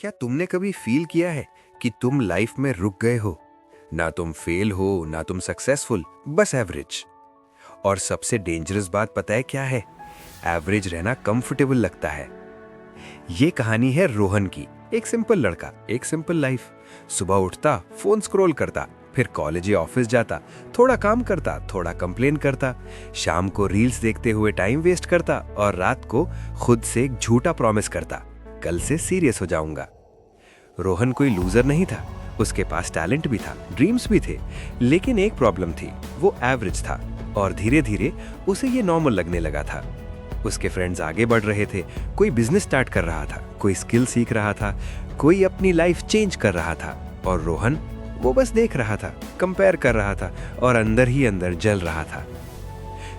क्या तुमने कभी फील किया है कि तुम लाइफ में रुक गए हो? ना तुम फेल हो ना तुम सक्सेसफुल, बस एवरेज। और सबसे डेंजरस बात पता है क्या है? एवरेज रहना कंफर्टेबल लगता है। ये कहानी है रोहन की। एक सिंपल लड़का, एक सिंपल लाइफ। सुबह उठता, फोन स्क्रॉल करता, फिर कॉलेज या ऑफिस जाता, थोड़ा काम करता, थोड़ा कंप्लेन करता, शाम को रील्स देखते हुए टाइम वेस्ट करता और रात को खुद से एक झूठा प्रॉमिस करता, कल से सीरियस हो जाऊंगा। रोहन कोई लूजर नहीं था, उसके पास टैलेंट भी था, ड्रीम्स भी थे, लेकिन एक प्रॉब्लम थी, वो एवरेज था। और धीरे धीरे उसे ये नॉर्मल लगने लगा था। उसके फ्रेंड्स आगे बढ़ रहे थे, कोई बिजनेस स्टार्ट कर रहा था, कोई स्किल सीख रहा था, कोई अपनी लाइफ चेंज कर रहा था, और रोहन वो बस देख रहा था, कंपेयर कर रहा था और अंदर ही अंदर जल रहा था।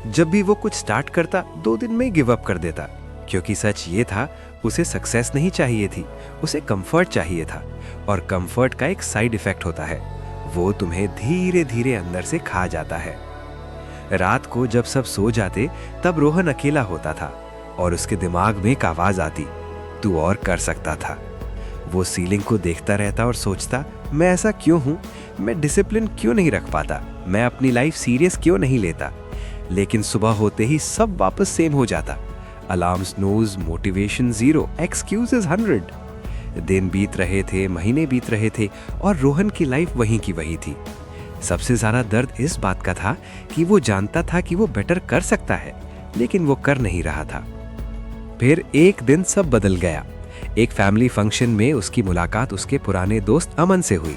जब भी वो कुछ स्टार्ट करता, 2 दिन में गिव अप कर देता, क्योंकि सच ये था, उसे सक्सेस नहीं चाहिए थी, उसे कंफर्ट चाहिए था। और कंफर्ट का एक साइड इफेक्ट होता है, वो तुम्हें धीरे धीरे अंदर से खा जाता है। रात को जब सब सो जाते, तब रोहन अकेला होता था और उसके दिमाग में एक आवाज आती, तू और कर सकता था। वो सीलिंग को देखता रहता और सोचता, मैं ऐसा क्यों हूँ? मैं डिसिप्लिन क्यों नहीं रख पाता? मैं अपनी लाइफ सीरियस क्यों नहीं लेता? लेकिन सुबह होते ही सब वापस सेम हो जाता। Alarm snooze, motivation 0, excuses 100। दिन बीत रहे थे, महीने बीत रहे थे और रोहन की लाइफ वहीं की वही थी। सबसे ज्यादा दर्द इस बात का था कि वो जानता था कि वो बेटर कर सकता है, लेकिन वो कर नहीं रहा था। फिर एक दिन सब बदल गया। एक फैमिली फंक्शन में उसकी मुलाकात उसके पुराने दोस्त अमन से हुई।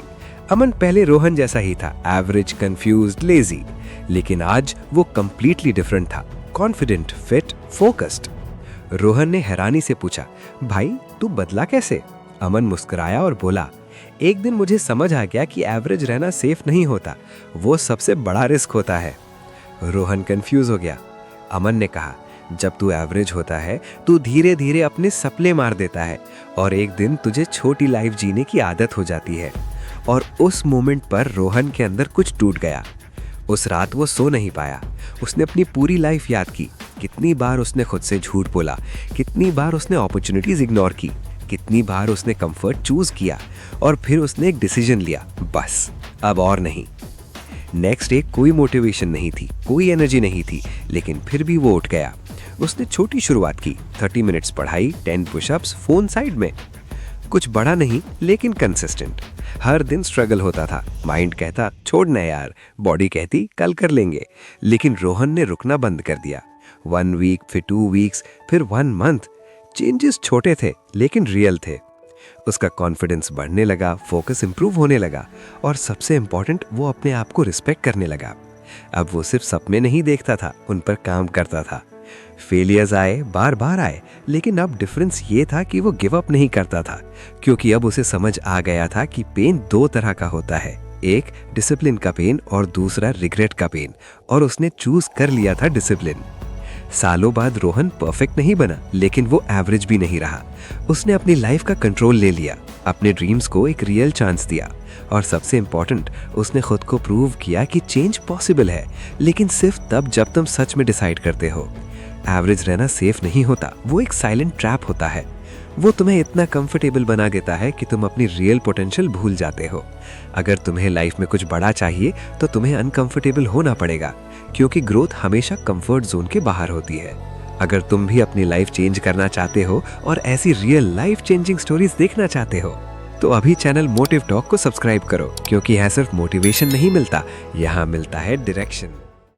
अमन पहले रोहन जैसा ही था, एवरेज, कंफ्यूज्ड, लेजी, लेकिन आज वो कंप्लीटली डिफरेंट था, कॉन्फिडेंट, फिट, फोकस्ड। रोहन ने हैरानी से पूछा, भाई तू बदला कैसे? अमन मुस्कुराया और बोला, एक दिन मुझे समझ आ गया कि एवरेज रहना सेफ नहीं होता, वो सबसे बड़ा रिस्क होता है। रोहन कंफ्यूज हो गया। अमन ने कहा, जब तू एवरेज होता है, तू धीरे धीरे अपने सपने मार देता है और एक दिन तुझे छोटी लाइफ जीने की आदत हो जाती है। और उस मोमेंट पर रोहन के अंदर कुछ टूट गया। उस रात वो सो नहीं पाया। उसने अपनी पूरी लाइफ याद की, कितनी बार उसने खुद से झूठ बोला, कितनी बार उसने अपॉर्चुनिटीज इग्नोर की, कितनी बार उसने कंफर्ट चूज किया, और फिर उसने एक डिसीजन लिया, बस अब और नहीं। नेक्स्ट डे कोई मोटिवेशन नहीं थी, कोई एनर्जी नहीं थी, लेकिन फिर भी वो उठ गया। उसने छोटी शुरुआत की, 30 मिनट्स पढ़ाई, 10 पुशअप्स, फोन साइड में। कुछ बड़ा नहीं, लेकिन कंसिस्टेंट। हर दिन स्ट्रगल होता था। माइंड कहता, छोड़ना यार, बॉडी कहती, कल कर लेंगे। लेकिन रोहन ने रुकना बंद कर दिया। 1 वीक, फिर 2 वीक्स, फिर 1 मंथ। चेंजेस छोटे थे, लेकिन रियल थे। उसका कॉन्फिडेंस बढ़ने लगा, फोकस इंप्रूव होने लगा, और सबसे इंपॉर्टेंट, वो अपने आप को रिस्पेक्ट करने लगा। अब वो सिर्फ सपने नहीं देखता था, उन पर काम करता था। फेलियर्स आए, बार बार आए, लेकिन अब डिफरेंस ये था कि वो गिव अप नहीं करता था, क्योंकि अब उसे समझ आ गया था कि पेन 2 तरह का होता है, एक डिसिप्लिन का पेन और दूसरा रिग्रेट का पेन, और उसने चूज कर लिया था डिसिप्लिन। सालों बाद रोहन परफेक्ट नहीं बना, लेकिन वो एवरेज भी नहीं रहा। उसने अपनी लाइफ का कंट्रोल ले लिया, अपने ड्रीम्स को एक रियल चांस दिया, और सबसे इंपॉर्टेंट, उसने खुद को प्रूव किया कि चेंज पॉसिबल है, लेकिन सिर्फ तब जब तुम सच में डिसाइड करते हो। एवरेज रहना सेफ नहीं होता, वो एक साइलेंट ट्रैप होता है। वो तुम्हें इतना कंफर्टेबल बना देता है कि तुम अपनी रियल पोटेंशियल भूल जाते हो। अगर तुम्हें लाइफ में कुछ बड़ा चाहिए, तो तुम्हें अनकंफर्टेबल होना पड़ेगा, क्योंकि ग्रोथ हमेशा कंफर्ट जोन के बाहर होती है। अगर तुम भी अपनी लाइफ चेंज करना चाहते हो और ऐसी रियल लाइफ चेंजिंग स्टोरीज देखना चाहते हो, तो अभी चैनल मोटिव टॉक को सब्सक्राइब करो, क्योंकि यहाँ सिर्फ मोटिवेशन नहीं मिलता, यहाँ मिलता है डायरेक्शन।